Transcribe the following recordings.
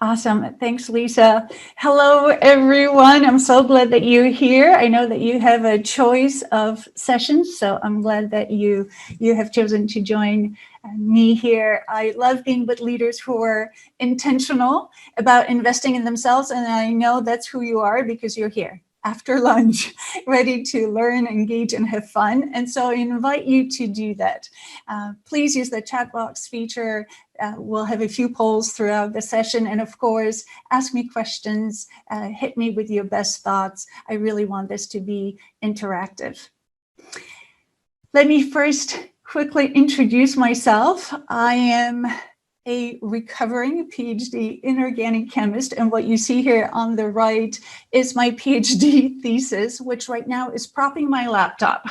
Awesome. Thanks, Lisa. Hello, everyone. I'm so glad that you're here. I know that you have a choice of sessions, so I'm glad that you have chosen to join me here. I love being with leaders who are intentional about investing in themselves, and I know that's who you are because you're here after lunch, ready to learn, engage, and have fun. And so I invite you to do that. Please use the chat box feature. We'll have a few polls throughout the session. And of course, ask me questions, hit me with your best thoughts. I really want this to be interactive. Let me first quickly introduce myself. I am a recovering PhD in organic chemist. And what you see here on the right is my PhD thesis, which right now is propping my laptop.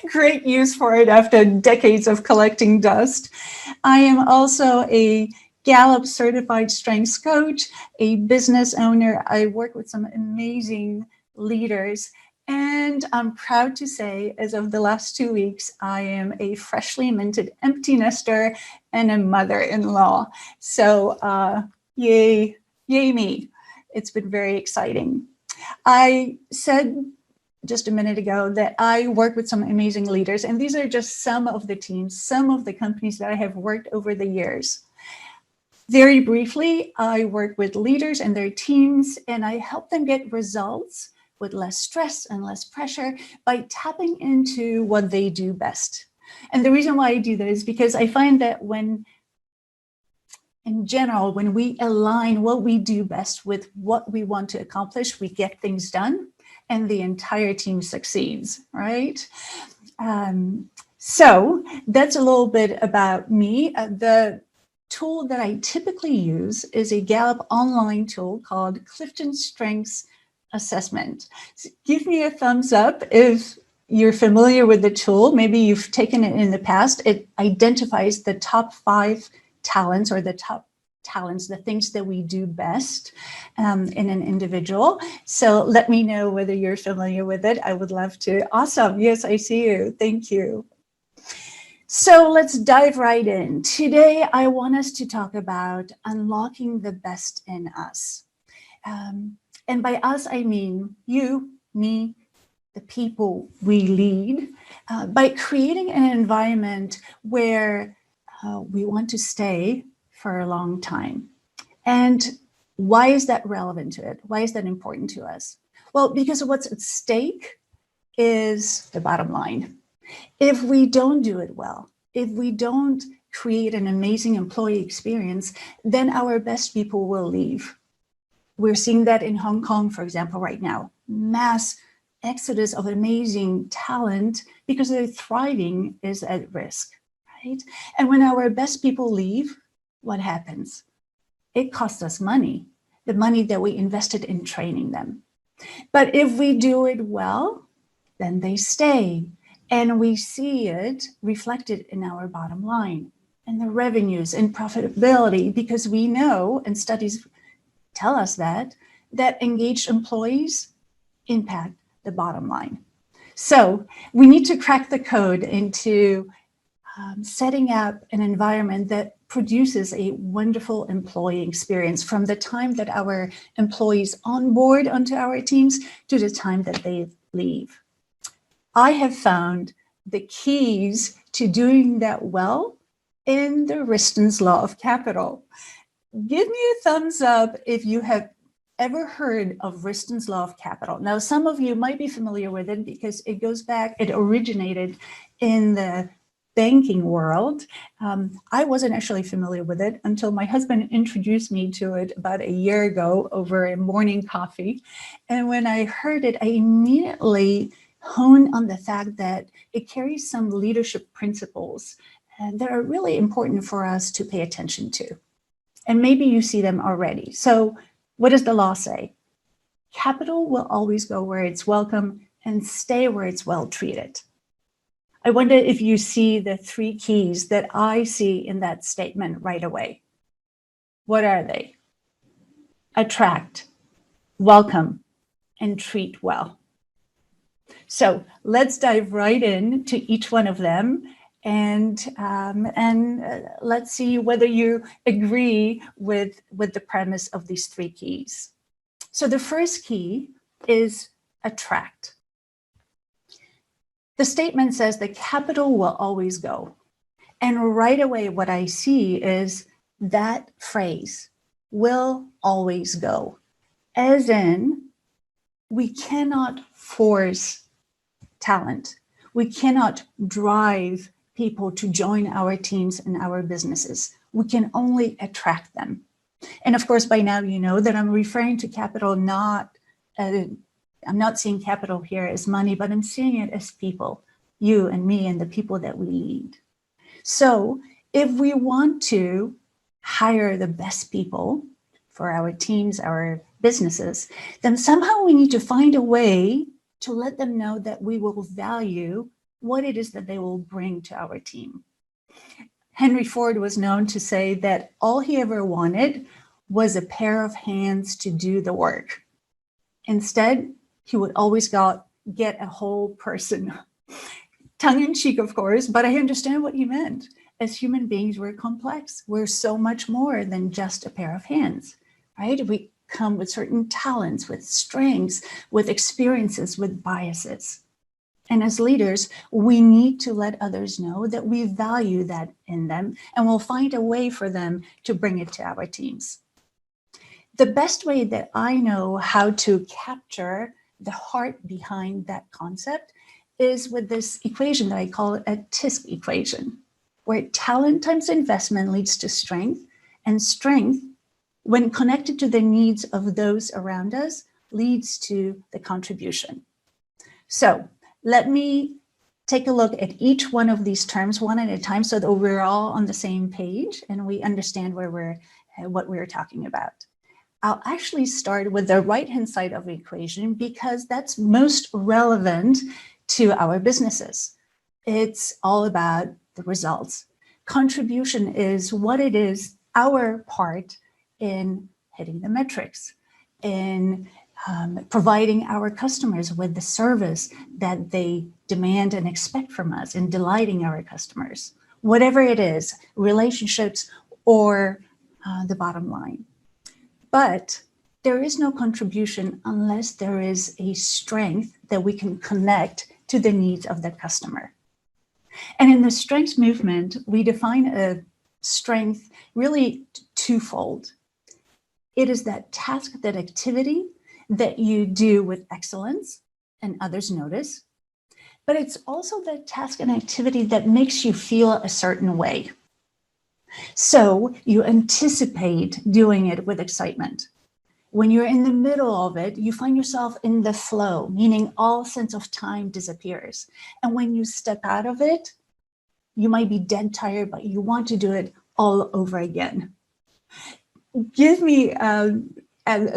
Great use for it after decades of collecting dust. I am also a Gallup certified strengths coach, a business owner. I work with some amazing leaders. And I'm proud to say, as of the last 2 weeks, I am a freshly minted empty nester and a mother-in-law. So yay me. It's been very exciting. I said just a minute ago that I work with some amazing leaders, and these are just some of the teams, some of the companies that I have worked over the years. Very briefly, I work with leaders and their teams, and I help them get results with less stress and less pressure by tapping into what they do best. And the reason why I do that is because I find that in general, when we align what we do best with what we want to accomplish, we get things done and the entire team succeeds, right? So that's a little bit about me. The tool that I typically use is a Gallup online tool called Clifton Strengths Assessment. So give me a thumbs up if you're familiar with the tool. Maybe you've taken it in the past. It identifies the top 5 talents or the top talents, the things that we do best in an individual. So let me know whether you're familiar with it. I would love to. Awesome. Yes, I see you. Thank you. So let's dive right in. Today, I want us to talk about unlocking the best in us. And by us, I mean you, me, the people we lead, by creating an environment where we want to stay for a long time. And why is that relevant to it? Why is that important to us? Well, because what's at stake is the bottom line. If we don't do it well, if we don't create an amazing employee experience, then our best people will leave. We're seeing that in Hong Kong, for example, right now. Mass exodus of amazing talent because their thriving is at risk, right? And when our best people leave, what happens? It costs us money, the money that we invested in training them. But if we do it well, then they stay. And we see it reflected in our bottom line and the revenues and profitability, because we know, and studies tell us that engaged employees impact the bottom line. So we need to crack the code into setting up an environment that produces a wonderful employee experience from the time that our employees onboard onto our teams to the time that they leave. I have found the keys to doing that well in the Riston's Law of Capital. Give me a thumbs up if you have ever heard of Riston's Law of Capital. Now, some of you might be familiar with it because it goes back, it originated in the banking world. I wasn't actually familiar with it until my husband introduced me to it about a year ago over a morning coffee. And when I heard it, I immediately honed on the fact that it carries some leadership principles that are really important for us to pay attention to. And maybe you see them already. So what does the law say? Capital will always go where it's welcome and stay where it's well treated. I wonder if you see the 3 keys that I see in that statement right away. What are they? Attract, welcome, and treat well. So let's dive right in to each one of them and let's see whether you agree with the premise of these three keys. So the first key is attract. The statement says that capital will always go. And right away, what I see is that phrase, will always go, as in we cannot force talent. We cannot drive people to join our teams and our businesses. We can only attract them. And of course, by now, you know that I'm referring to capital, I'm not seeing capital here as money, but I'm seeing it as people, you and me and the people that we lead. So if we want to hire the best people for our teams, our businesses, then somehow we need to find a way to let them know that we will value what it is that they will bring to our team. Henry Ford was known to say that all he ever wanted was a pair of hands to do the work. Instead, he would always get a whole person. Tongue in cheek, of course, but I understand what he meant. As human beings, we're complex. We're so much more than just a pair of hands, right? We come with certain talents, with strengths, with experiences, with biases. And as leaders, we need to let others know that we value that in them, and we'll find a way for them to bring it to our teams. The best way that I know how to capture the heart behind that concept is with this equation that I call a TISC equation, where talent times investment leads to strength, and strength, when connected to the needs of those around us, leads to the contribution. So let me take a look at each one of these terms one at a time so that we're all on the same page and we understand what we're talking about. I'll actually start with the right-hand side of the equation because that's most relevant to our businesses. It's all about the results. Contribution is what it is, our part in hitting the metrics, in providing our customers with the service that they demand and expect from us, in delighting our customers, whatever it is, relationships or the bottom line. But there is no contribution unless there is a strength that we can connect to the needs of the customer. And in the strengths movement, we define a strength really twofold. It is that task, that activity that you do with excellence and others notice, but it's also that task and activity that makes you feel a certain way. So you anticipate doing it with excitement. When you're in the middle of it, you find yourself in the flow, meaning all sense of time disappears. And when you step out of it, you might be dead tired, but you want to do it all over again. Give me a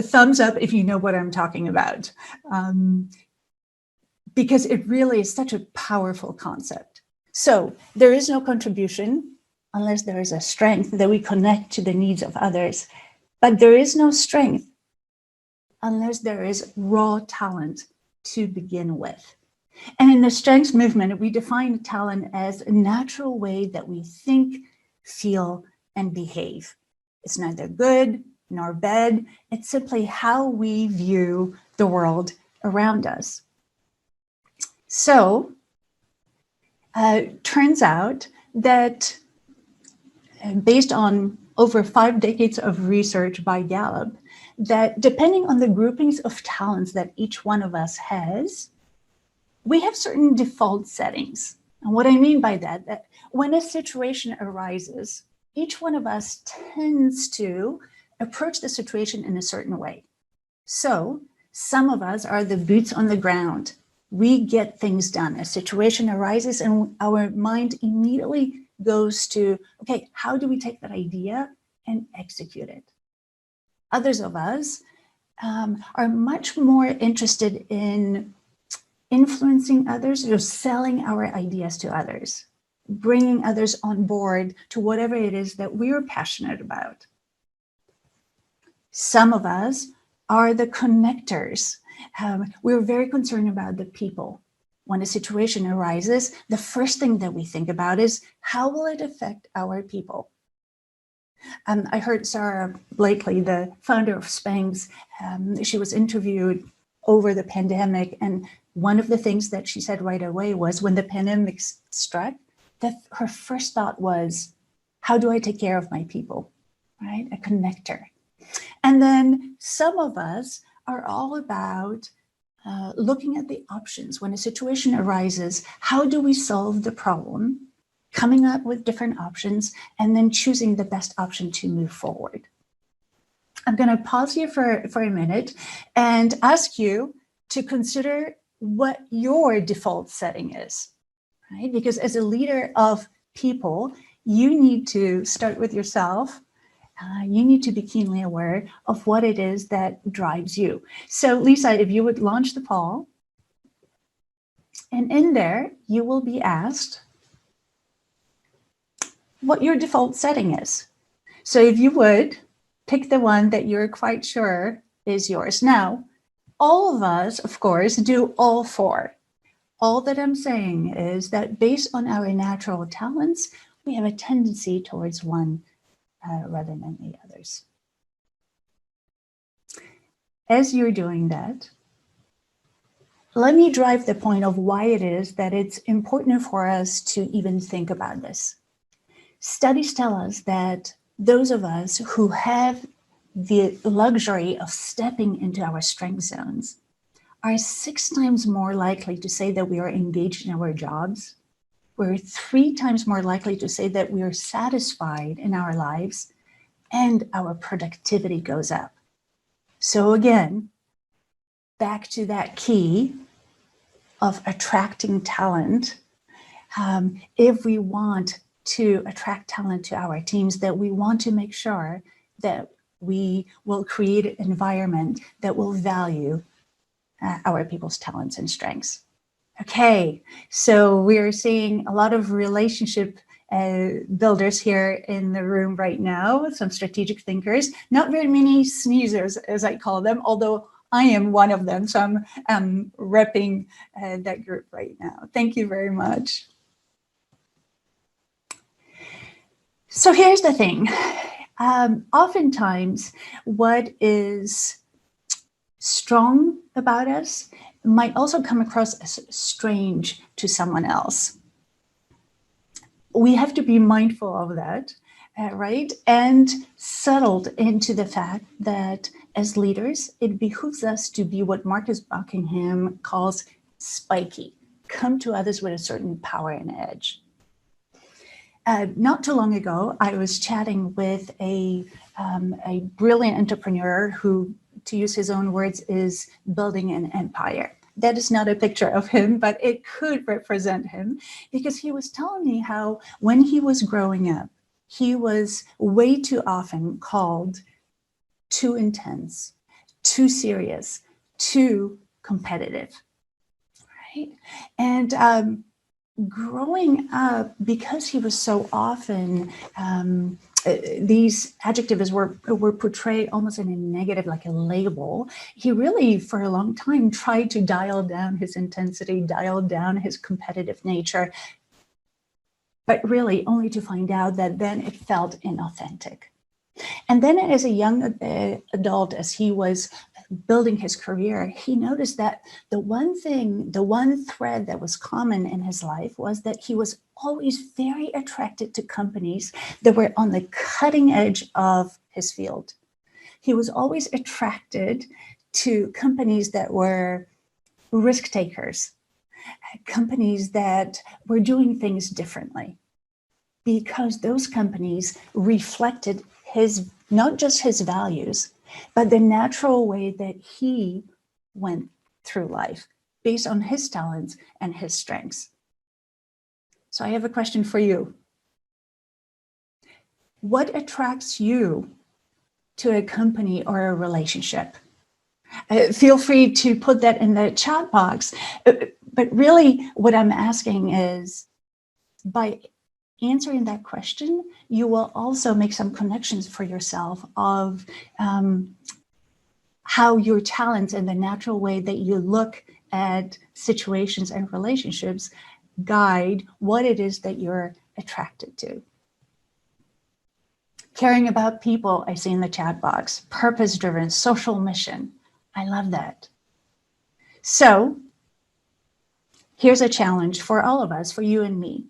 thumbs up if you know what I'm talking about, because it really is such a powerful concept. So there is no contribution unless there is a strength that we connect to the needs of others. But there is no strength unless there is raw talent to begin with. And in the strengths movement, we define talent as a natural way that we think, feel, and behave. It's neither good nor bad. It's simply how we view the world around us. So, turns out that based on over 5 decades of research by Gallup, that depending on the groupings of talents that each one of us has, we have certain default settings. And what I mean by that when a situation arises, each one of us tends to approach the situation in a certain way. So some of us are the boots on the ground. We get things done. A situation arises and our mind immediately goes to, okay, how do we take that idea and execute it? Others of us are much more interested in influencing others, or selling our ideas to others, bringing others on board to whatever it is that we're passionate about. Some of us are the connectors. We're very concerned about the people. when a situation arises, the first thing that we think about is how will it affect our people? I heard Sarah Blakely, the founder of Spanx, she was interviewed over the pandemic, and one of the things that she said right away was when the pandemic struck, that her first thought was, how do I take care of my people, right? A connector. And then some of us are all about looking at the options. When a situation arises, how do we solve the problem? Coming up with different options and then choosing the best option to move forward. I'm going to pause here for a minute and ask you to consider what your default setting is, right? Because as a leader of people, you need to start with yourself. You need to be keenly aware of what it is that drives you. So Lisa, if you would launch the poll, and in there, you will be asked what your default setting is. So if you would, pick the one that you're quite sure is yours. Now, all of us, of course, do all four. All that I'm saying is that based on our natural talents, we have a tendency towards one rather than the others. As you're doing that, let me drive the point of why it is that it's important for us to even think about this. Studies tell us that those of us who have the luxury of stepping into our strength zones are 6 times more likely to say that we are engaged in our jobs. We're 3 times more likely to say that we are satisfied in our lives, and our productivity goes up. So again, back to that key of attracting talent. If we want to attract talent to our teams, that we want to make sure that we will create an environment that will value our people's talents and strengths. Okay, so we're seeing a lot of relationship builders here in the room right now, some strategic thinkers, not very many sneezers, as I call them, although I am one of them, so I'm repping that group right now. Thank you very much. So here's the thing. Oftentimes, what is strong about us might also come across as strange to someone else. We have to be mindful of that, right? And settled into the fact that as leaders, it behooves us to be what Marcus Buckingham calls spiky, come to others with a certain power and edge. Not too long ago, I was chatting with a brilliant entrepreneur who, to use his own words, is building an empire. That is not a picture of him, but it could represent him, because he was telling me how when he was growing up, he was way too often called too intense, too serious, too competitive, right? And growing up, because he was so often, these adjectives were portrayed almost in a negative, like a label. He really, for a long time, tried to dial down his intensity, dial down his competitive nature, but really only to find out that then it felt inauthentic. And then as a young adult, as he was building his career, he noticed that the one thread that was common in his life was that he was always very attracted to companies that were on the cutting edge of his field. He was always attracted to companies that were risk takers, companies that were doing things differently, because those companies reflected not just his values, but the natural way that he went through life based on his talents and his strengths. So I have a question for you. What attracts you to a company or a relationship? Feel free to put that in the chat box. But really what I'm asking is, by answering that question, you will also make some connections for yourself of how your talents and the natural way that you look at situations and relationships guide what it is that you're attracted to. Caring about people, I see in the chat box. Purpose-driven, social mission. I love that. So here's a challenge for all of us, for you and me.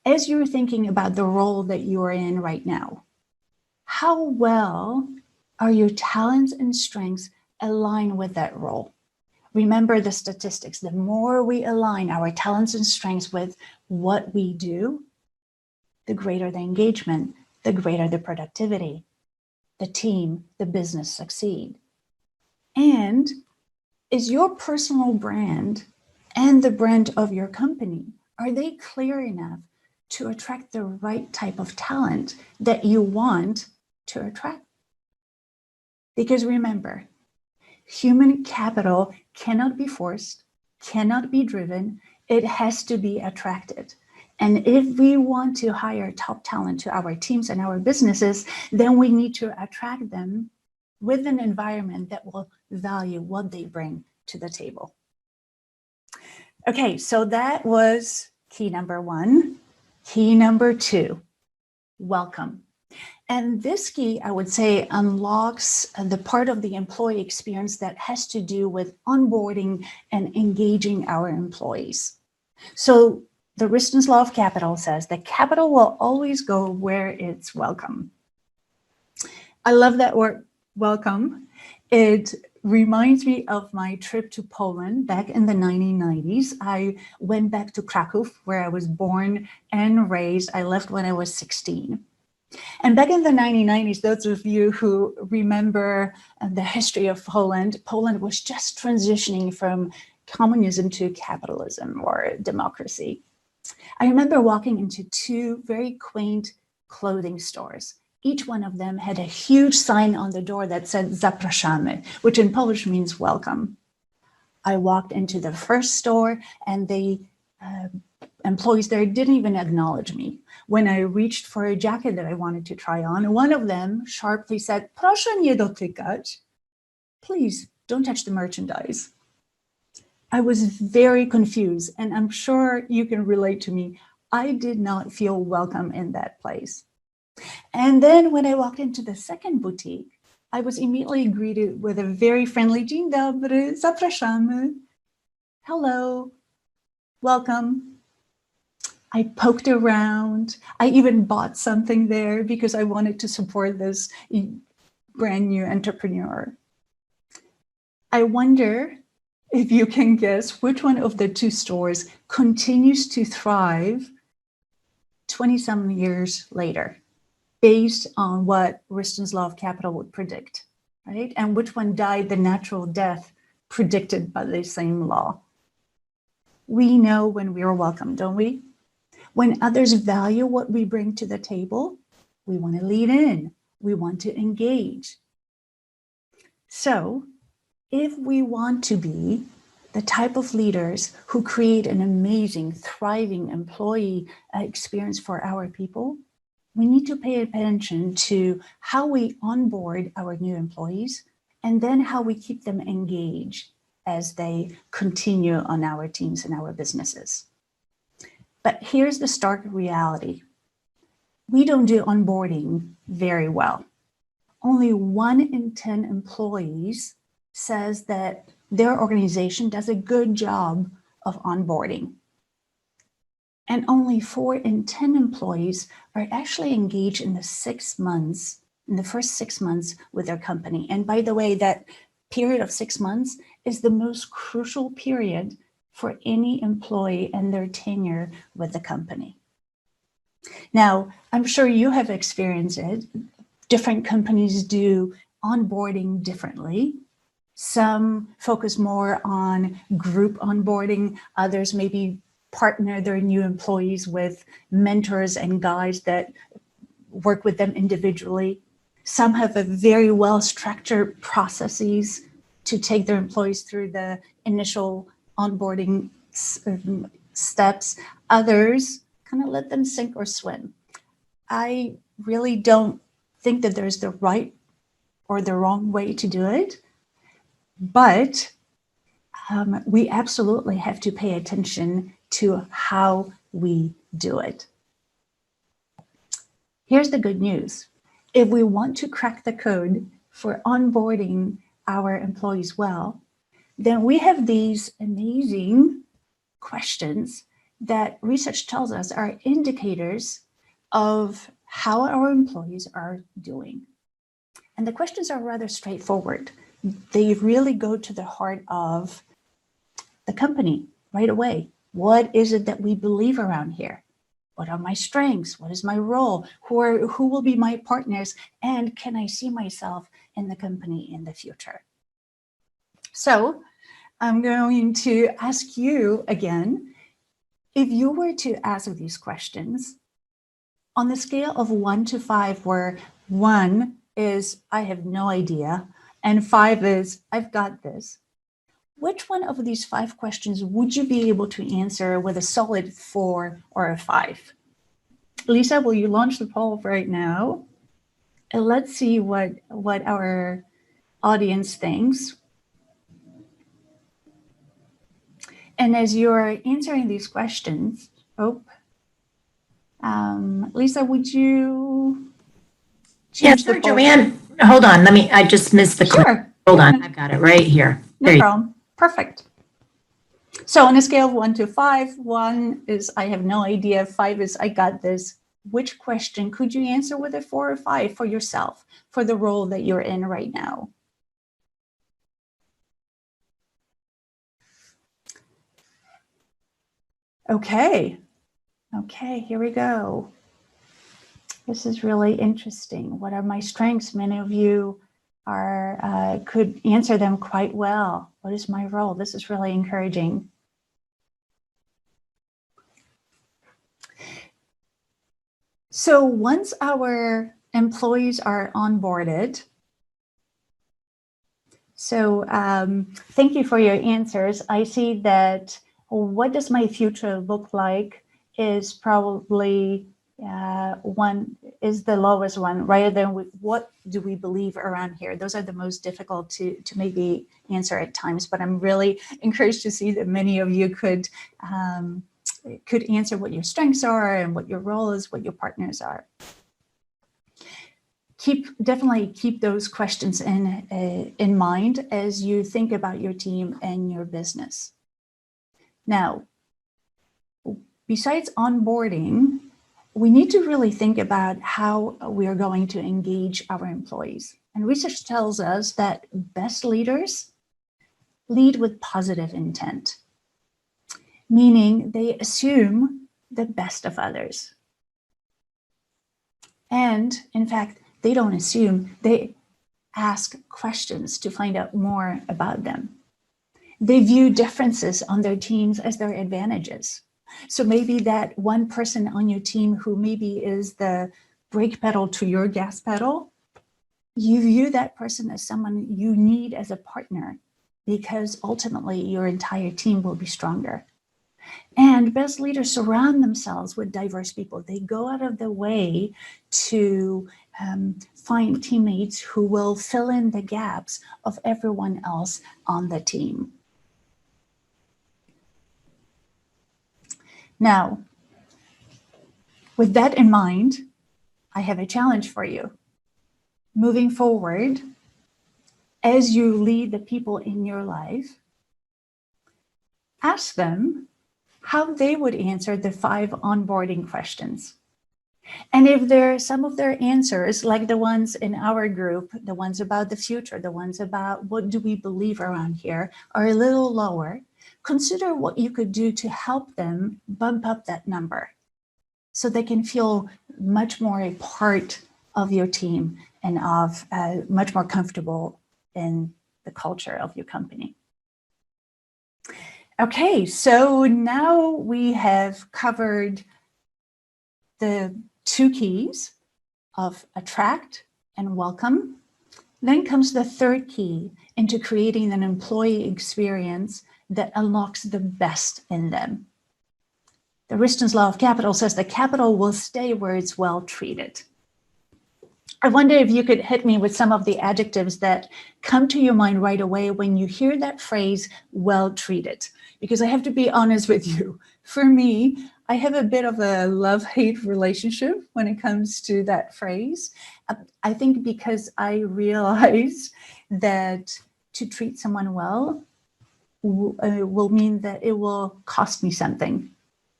As you're thinking about the role that you are in right now, how well are your talents and strengths aligned with that role? Remember the statistics. The more we align our talents and strengths with what we do, the greater the engagement, the greater the productivity, the team, the business succeed. And is your personal brand and the brand of your company, are they clear enough to attract the right type of talent that you want to attract? Because remember, human capital cannot be forced, cannot be driven, it has to be attracted. And if we want to hire top talent to our teams and our businesses, then we need to attract them with an environment that will value what they bring to the table. Okay, so that was key number one. Key number two, welcome. And this key, I would say, unlocks the part of the employee experience that has to do with onboarding and engaging our employees. So the Riston's Law of Capital says that capital will always go where it's welcome. I love that word, welcome. It reminds me of my trip to Poland back in the 1990s. I went back to Krakow, where I was born and raised. I left when I was 16. And back in the 1990s, those of you who remember the history of Poland, Poland was just transitioning from communism to capitalism or democracy. I remember walking into two very quaint clothing stores. Each one of them had a huge sign on the door that said Zapraszamy, which in Polish means welcome. I walked into the first store and the employees there didn't even acknowledge me. When I reached for a jacket that I wanted to try on, one of them sharply said, "Proszę nie dotykać." Please don't touch the merchandise. I was very confused, and I'm sure you can relate to me. I did not feel welcome in that place. And then when I walked into the second boutique, I was immediately greeted with a very friendly "Dzień dobry, zapraszamy." Hello, welcome. I poked around. I even bought something there because I wanted to support this brand new entrepreneur. I wonder if you can guess which one of the two stores continues to thrive 20-some years later, based on what Riston's Law of Capital would predict, right? And which one died the natural death predicted by the same law. We know when we are welcome, don't we? When others value what we bring to the table, we want to lean in, we want to engage. So if we want to be the type of leaders who create an amazing, thriving employee experience for our people, we need to pay attention to how we onboard our new employees and then how we keep them engaged as they continue on our teams and our businesses. But here's the stark reality. We don't do onboarding very well. Only 1 in 10 employees says that their organization does a good job of onboarding. And only 4 in 10 employees are actually engaged in the first 6 months with their company. And by the way, that period of 6 months is the most crucial period for any employee and their tenure with the company. Now, I'm sure you have experienced it. Different companies do onboarding differently. Some focus more on group onboarding. Others maybe partner their new employees with mentors and guides that work with them individually. Some have a very well-structured processes to take their employees through the initial onboarding steps. Others kind of let them sink or swim. I really don't think that there's the right or the wrong way to do it, but we absolutely have to pay attention to how we do it. Here's the good news. If we want to crack the code for onboarding our employees well, then we have these amazing questions that research tells us are indicators of how our employees are doing. And the questions are rather straightforward. They really go to the heart of the company right away. What is it that we believe around here? What are my strengths? What is my role? Who will be my partners? And can I see myself in the company in the future? So I'm going to ask you again, if you were to ask these questions on the scale of 1 to 5, where 1 is I have no idea and 5 is I've got this, which one of these 5 questions would you be able to answer with a solid 4 or a 5? Lisa, will you launch the poll right now? And let's see what our audience thinks. And as you're answering these questions, Lisa, would you change the poll? Joanne, hold on. I just missed the clip. Sure. Hold on. I've got it right here. No problem. Perfect. So on a scale of 1 to 5, 1 is I have no idea, 5 is I got this. Which question could you answer with a 4 or 5 for yourself, for the role that you're in right now? Okay, here we go. This is really interesting. What are my strengths? Many of you could answer them quite well. What is my role? This is really encouraging. So once our employees are onboarded, so thank you for your answers. I see that what does my future look like is probably 1 is the lowest one, rather than what do we believe around here. Those are the most difficult to maybe answer at times, but I'm really encouraged to see that many of you could answer what your strengths are and what your role is, what your partners are. Definitely keep those questions in mind as you think about your team and your business. Now, besides onboarding, we need to really think about how we are going to engage our employees. And research tells us that best leaders lead with positive intent, meaning they assume the best of others. And in fact, they don't assume, they ask questions to find out more about them. They view differences on their teams as their advantages. So maybe that one person on your team who maybe is the brake pedal to your gas pedal, you view that person as someone you need as a partner, because ultimately your entire team will be stronger. And best leaders surround themselves with diverse people. They go out of their way to find teammates who will fill in the gaps of everyone else on the team. Now, with that in mind, I have a challenge for you. Moving forward, as you lead the people in your life, ask them how they would answer the 5 onboarding questions. And if some of their answers, like the ones in our group, the ones about the future, the ones about what do we believe around here, are a little lower, consider what you could do to help them bump up that number so they can feel much more a part of your team and of much more comfortable in the culture of your company. Okay, so now we have covered the 2 keys of attract and welcome. Then comes the 3rd key into creating an employee experience that unlocks the best in them. The Richton's law of capital says that capital will stay where it's well treated. I wonder if you could hit me with some of the adjectives that come to your mind right away when you hear that phrase, well treated. Because I have to be honest with you, for me, I have a bit of a love-hate relationship when it comes to that phrase. I think because I realize that to treat someone well will mean that it will cost me something.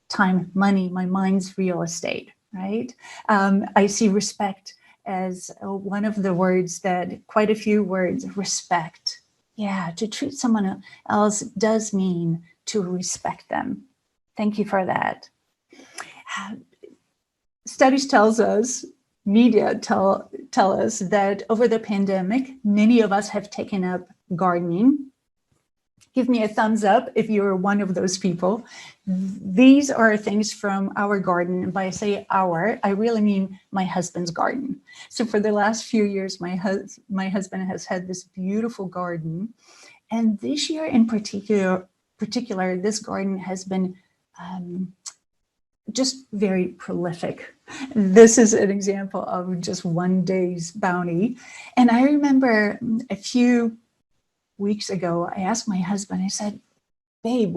Time, money, my mind's real estate, right? I see respect as one of the words that, quite a few words, respect. Yeah, to treat someone else does mean to respect them. Thank you for that. Studies tells us, media tell us that over the pandemic, many of us have taken up gardening. Give me a thumbs up if you're one of those people. These are things from our garden. And by I say our, I really mean my husband's garden. So for the last few years, my husband has had this beautiful garden. And this year in particular, this garden has been just very prolific. This is an example of just one day's bounty. And I remember a few weeks ago, I asked my husband, I said, babe,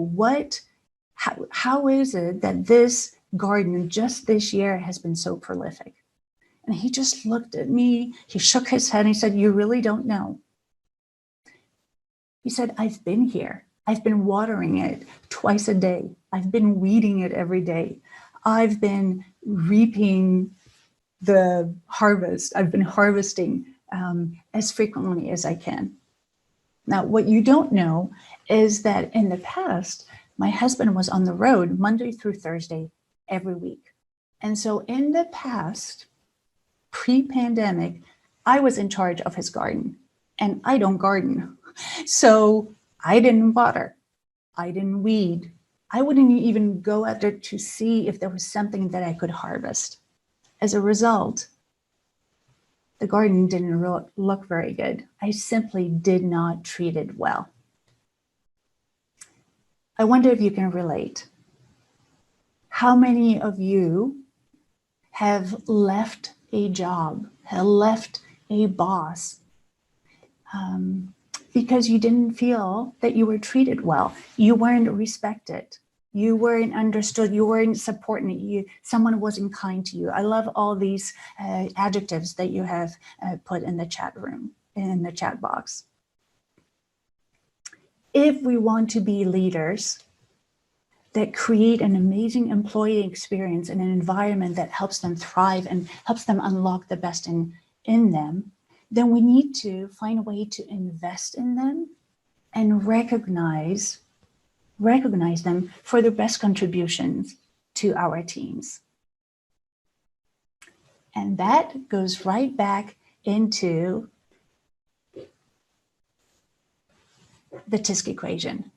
how is it that this garden just this year has been so prolific? And he just looked at me, he shook his head and he said, you really don't know. He said, I've been here. I've been watering it twice a day. I've been weeding it every day. I've been reaping the harvest. I've been harvesting as frequently as I can. Now, what you don't know is that in the past, my husband was on the road Monday through Thursday every week. And so in the past, pre-pandemic, I was in charge of his garden and I don't garden. So I didn't water, I didn't weed. I wouldn't even go out there to see if there was something that I could harvest. As a result, the garden didn't look very good. I simply did not treat it well. I wonder if you can relate. How many of you have left a job, have left a boss because you didn't feel that you were treated well? You weren't respected. You weren't understood. You weren't supported. Someone wasn't kind to you. I love all these adjectives that you have put in the chat room, in the chat box. If we want to be leaders that create an amazing employee experience and an environment that helps them thrive and helps them unlock the best in them, then we need to find a way to invest in them and recognize them for their best contributions to our teams. And that goes right back into the TISC equation,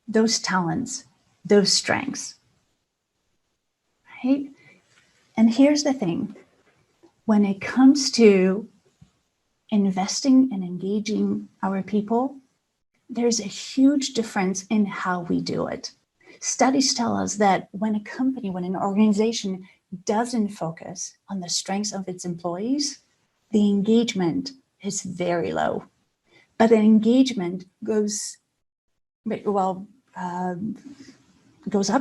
those talents, those strengths, right? And here's the thing, when it comes to investing and engaging our people, there's a huge difference in how we do it. Studies tell us that when a company, when an organization doesn't focus on the strengths of its employees, the engagement is very low. But the engagement goes up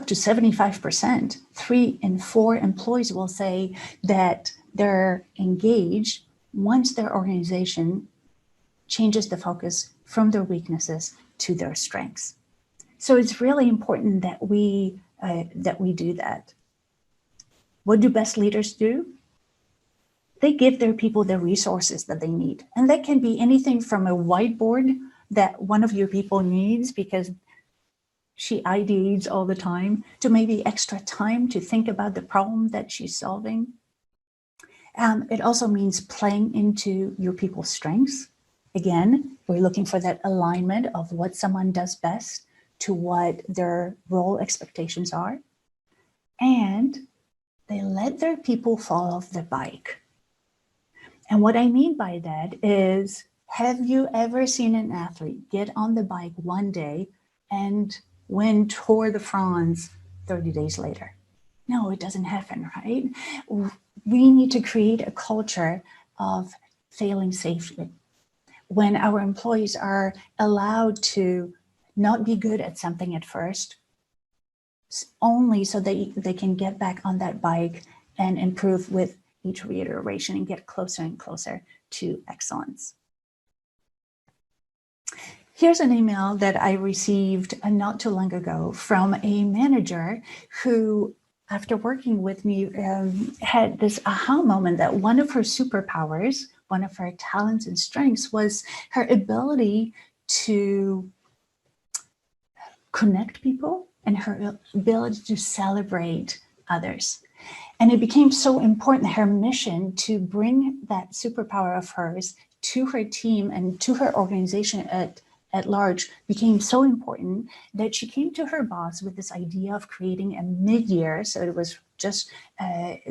to 75%. 3 in 4 employees will say that they're engaged once their organization changes the focus from their weaknesses to their strengths. So it's really important that we do that. What do best leaders do? They give their people the resources that they need. And that can be anything from a whiteboard that one of your people needs because she ideates all the time, to maybe extra time to think about the problem that she's solving. It also means playing into your people's strengths. Again, we're looking for that alignment of what someone does best to what their role expectations are. And they let their people fall off the bike. And what I mean by that is, have you ever seen an athlete get on the bike one day and win Tour de France 30 days later? No, it doesn't happen, right? We need to create a culture of failing safely, when our employees are allowed to not be good at something at first, only so that they can get back on that bike and improve with each reiteration and get closer and closer to excellence. Here's an email that I received not too long ago from a manager who, after working with me, had this aha moment that one of her superpowers, one of her talents and strengths, was her ability to connect people and her ability to celebrate others. And it became so important, her mission to bring that superpower of hers to her team and to her organization at large became so important that she came to her boss with this idea of creating a mid-year, so it was just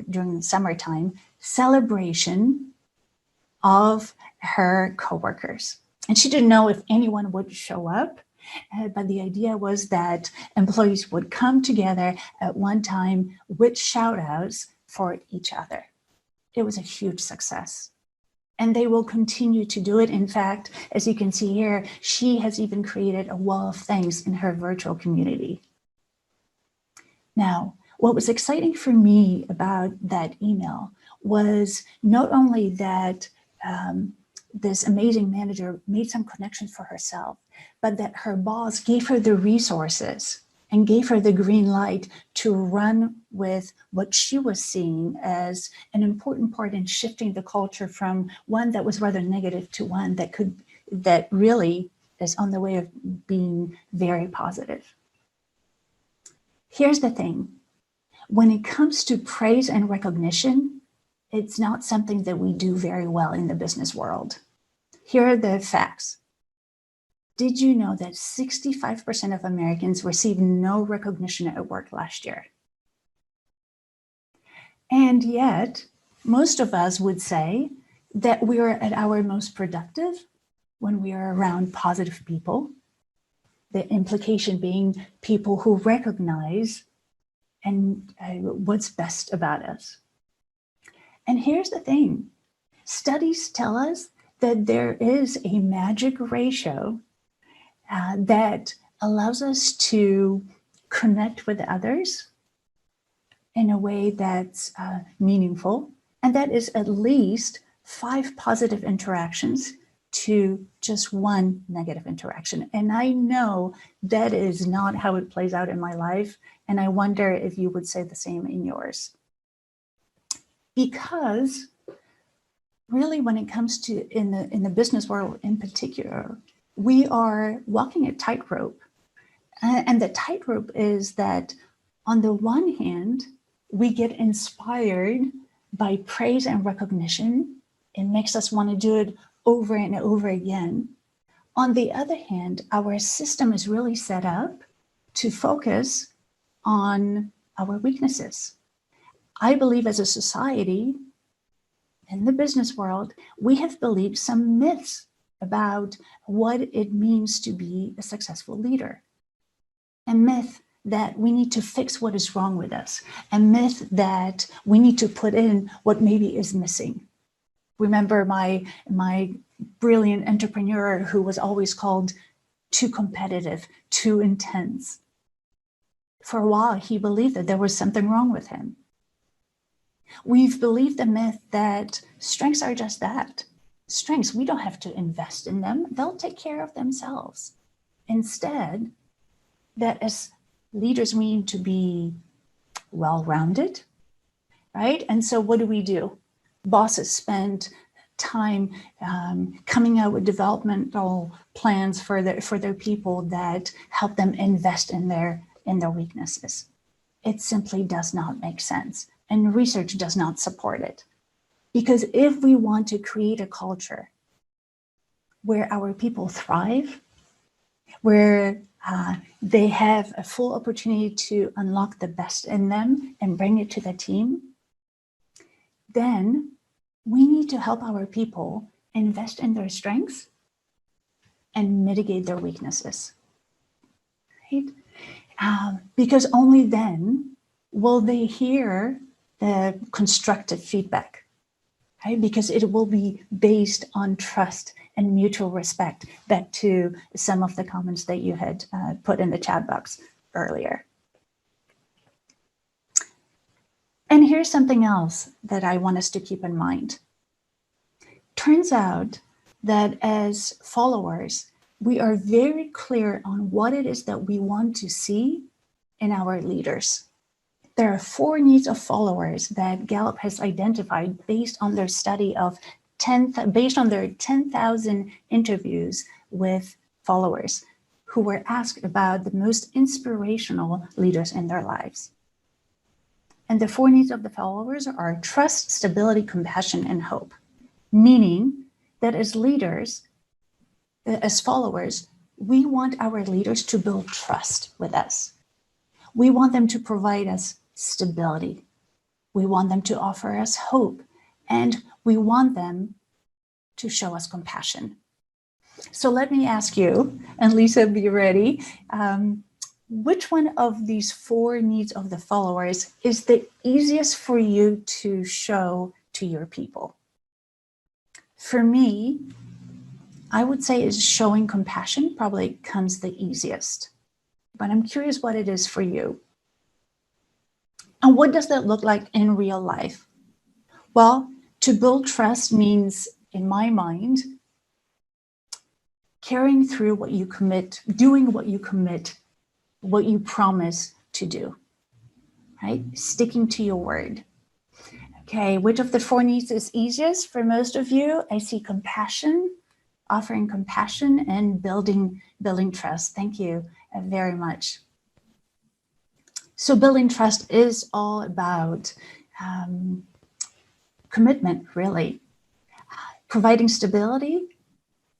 during the summertime, celebration of her coworkers. And she didn't know if anyone would show up, but the idea was that employees would come together at one time with shout outs for each other. It was a huge success. And they will continue to do it. In fact, as you can see here, she has even created a wall of thanks in her virtual community. Now, what was exciting for me about that email was not only that this amazing manager made some connections for herself, but that her boss gave her the resources and gave her the green light to run with what she was seeing as an important part in shifting the culture from one that was rather negative to one that really is on the way of being very positive. Here's the thing. When it comes to praise and recognition, it's not something that we do very well in the business world. Here are the facts. Did you know that 65% of Americans received no recognition at work last year? And yet, most of us would say that we are at our most productive when we are around positive people, the implication being people who recognize and what's best about us. And here's the thing. Studies tell us that there is a magic ratio that allows us to connect with others in a way that's meaningful. And that is at least 5 positive interactions to just 1 negative interaction. And I know that is not how it plays out in my life. And I wonder if you would say the same in yours. Because really, when it comes to in the business world in particular, we are walking a tightrope. And the tightrope is that on the one hand, we get inspired by praise and recognition. It makes us want to do it over and over again. On the other hand, our system is really set up to focus on our weaknesses. I believe as a society, in the business world, we have believed some myths about what it means to be a successful leader. A myth that we need to fix what is wrong with us. A myth that we need to put in what maybe is missing. Remember my brilliant entrepreneur who was always called too competitive, too intense. For a while, he believed that there was something wrong with him. We've believed the myth that strengths are just that. Strengths, we don't have to invest in them. They'll take care of themselves. Instead, that as leaders, we need to be well-rounded, right? And so what do? Bosses spend time coming out with developmental plans for their people that help them invest in their weaknesses. It simply does not make sense. And research does not support it. Because if we want to create a culture where our people thrive, where they have a full opportunity to unlock the best in them and bring it to the team, then we need to help our people invest in their strengths and mitigate their weaknesses, right? Because only then will they hear the constructive feedback. right? Because it will be based on trust and mutual respect, back to some of the comments that you had put in the chat box earlier. And here's something else that I want us to keep in mind. Turns out that as followers, we are very clear on what it is that we want to see in our leaders. There are 4 needs of followers that Gallup has identified based on their study of based on their 10,000 interviews with followers who were asked about the most inspirational leaders in their lives. And the 4 needs of the followers are trust, stability, compassion, and hope. Meaning that as leaders, as followers, we want our leaders to build trust with us. We want them to provide us stability. We want them to offer us hope. And we want them to show us compassion. So let me ask you, and Lisa, be ready. Which one of these 4 needs of the followers is the easiest for you to show to your people? For me, I would say is showing compassion probably comes the easiest, but I'm curious what it is for you. And what does that look like in real life? Well, to build trust means, in my mind, carrying through what you commit, doing what you commit, what you promise to do, right? Sticking to your word. Okay, which of the 4 needs is easiest for most of you? I see compassion, offering compassion, and building trust. Thank you very much. So building trust is all about commitment, really. Providing stability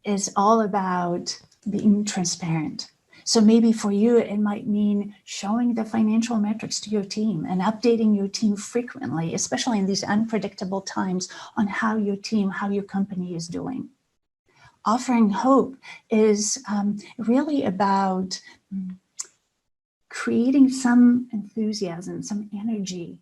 is all about being transparent. So maybe for you, it might mean showing the financial metrics to your team and updating your team frequently, especially in these unpredictable times, on how your team, how your company is doing. Offering hope is really about creating some enthusiasm, some energy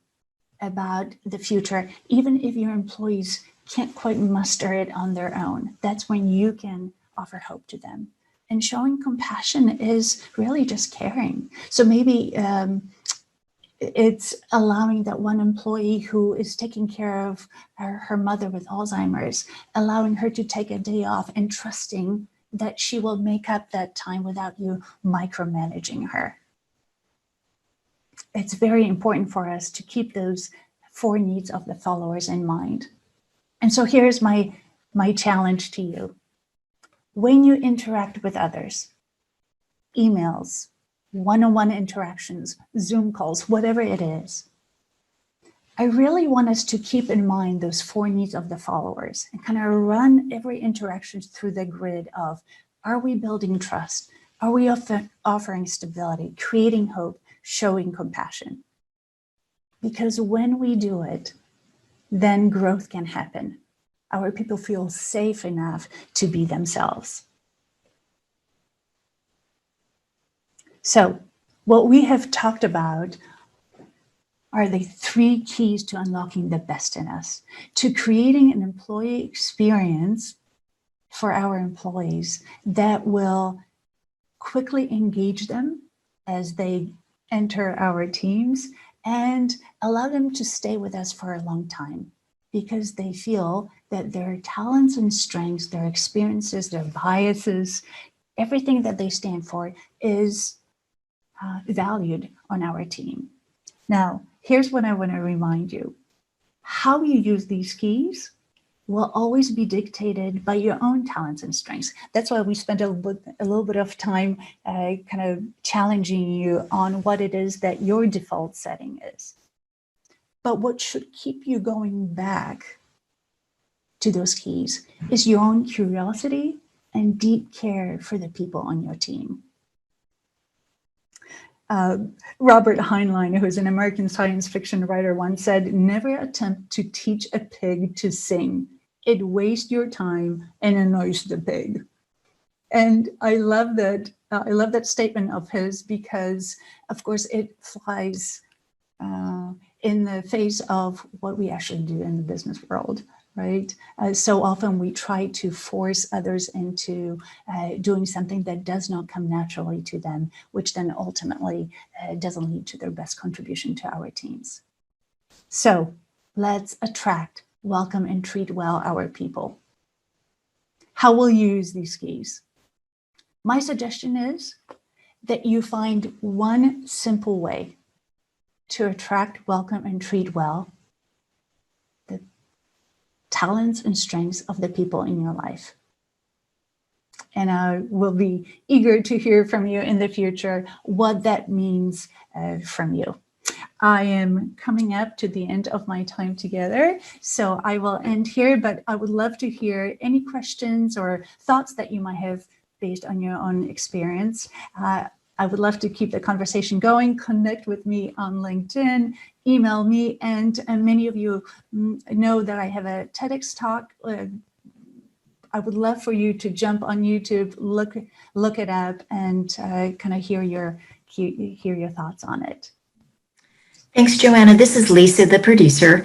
about the future, even if your employees can't quite muster it on their own. That's when you can offer hope to them. And showing compassion is really just caring. So maybe it's allowing that one employee who is taking care of her mother with Alzheimer's, allowing her to take a day off and trusting that she will make up that time without you micromanaging her. It's very important for us to keep those 4 needs of the followers in mind. And so here's my challenge to you. When you interact with others, emails, one-on-one interactions, Zoom calls, whatever it is, I really want us to keep in mind those 4 needs of the followers and kind of run every interaction through the grid of, are we building trust? Are we offering stability, creating hope, showing compassion? Because when we do it, then growth can happen. Our people feel safe enough to be themselves. So what we have talked about are the 3 keys to unlocking the best in us, to creating an employee experience for our employees that will quickly engage them as they enter our teams and allow them to stay with us for a long time, because they feel that their talents and strengths, their experiences, their biases, everything that they stand for is valued on our team. Now, here's what I want to remind you. How you use these keys will always be dictated by your own talents and strengths. That's why we spent a little bit of time kind of challenging you on what it is that your default setting is. But what should keep you going back to those keys is your own curiosity and deep care for the people on your team. Robert Heinlein, who is an American science fiction writer, once said, "Never attempt to teach a pig to sing. It wastes your time and annoys the pig." And I love that. I love that statement of his because, of course, it flies in the face of what we actually do in the business world. right? So often we try to force others into doing something that does not come naturally to them, which then ultimately doesn't lead to their best contribution to our teams. So let's attract, welcome, and treat well our people. How will you use these keys? My suggestion is that you find one simple way to attract, welcome, and treat well the talents and strengths of the people in your life. And I will be eager to hear from you in the future what that means from you. I am coming up to the end of my time together, so I will end here, but I would love to hear any questions or thoughts that you might have based on your own experience. I would love to keep the conversation going. Connect with me on LinkedIn, email me, and many of you know that I have a TEDx talk. I would love for you to jump on YouTube, look it up, and kind of hear your thoughts on it. Thanks, Joanna. This is Lisa, the producer.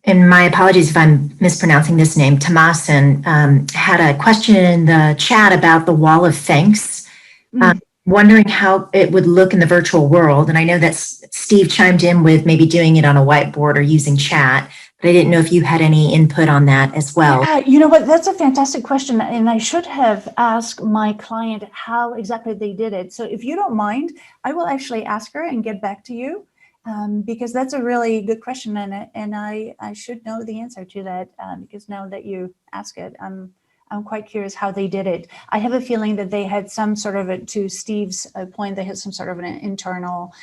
And my apologies if I'm mispronouncing this name. Tomasin had a question in the chat about the wall of thanks, wondering how it would look in the virtual world. And I know that Steve chimed in with maybe doing it on a whiteboard or using chat, but I didn't know if you had any input on that as well. Yeah, you know what? That's a fantastic question. And I should have asked my client how exactly they did it. So if you don't mind, I will actually ask her and get back to you. Because that's a really good question, and I should know the answer to that, because now that you ask it, I'm quite curious how they did it. I have a feeling that they had some sort of to Steve's point, they had some sort of an internal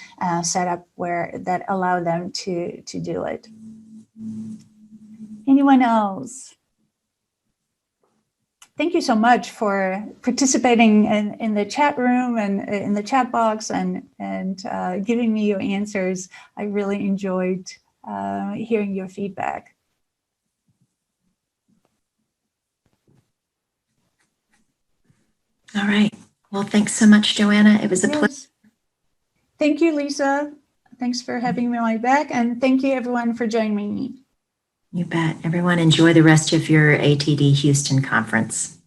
setup that allowed them to do it. Anyone else? Thank you so much for participating in the chat room and in the chat box and giving me your answers. I really enjoyed hearing your feedback. All right. Well, thanks so much, Joanna. It was a pleasure. Thank you, Lisa. Thanks for having me on my back. And thank you, everyone, for joining me. You bet. Everyone, enjoy the rest of your ATD Houston conference.